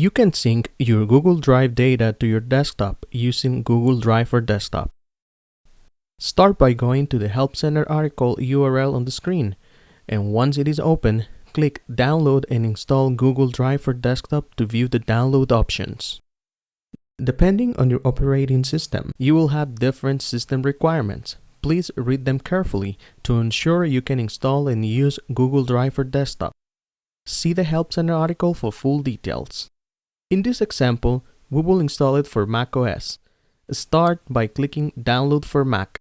You can sync your Google Drive data to your desktop using Google Drive for Desktop. Start by going to the Help Center article URL on the screen, and once it is open, click Download and install Google Drive for Desktop to view the download options. Depending on your operating system, you will have different system requirements. Please read them carefully to ensure you can install and use Google Drive for Desktop. See the Help Center article for full details. In this example, we will install it for macOS. Start by clicking Download for Mac.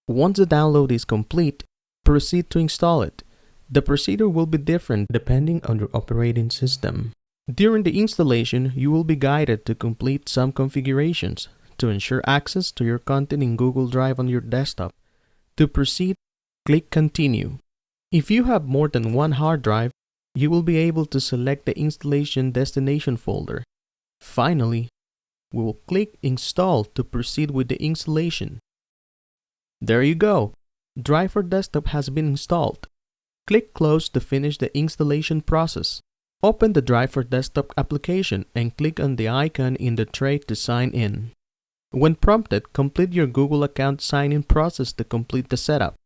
Once the download is complete, proceed to install it. The procedure will be different depending on your operating system. During the installation, you will be guided to complete some configurations to ensure access to your content in Google Drive on your desktop. To proceed, click Continue. If you have more than one hard drive, you will be able to select the installation destination folder. Finally, we will click Install to proceed with the installation. There you go! Drive for Desktop has been installed. Click Close to finish the installation process. Open the Drive for Desktop application and click on the icon in the tray to sign in. When prompted, complete your Google account sign-in process to complete the setup.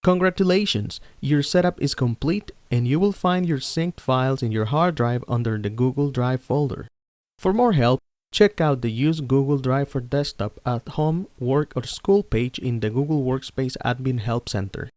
Congratulations! Your setup is complete and you will find your synced files in your hard drive under the Google Drive folder. For more help, check out the Use Google Drive for Desktop at Home, Work, or School page in the Google Workspace Admin Help Center.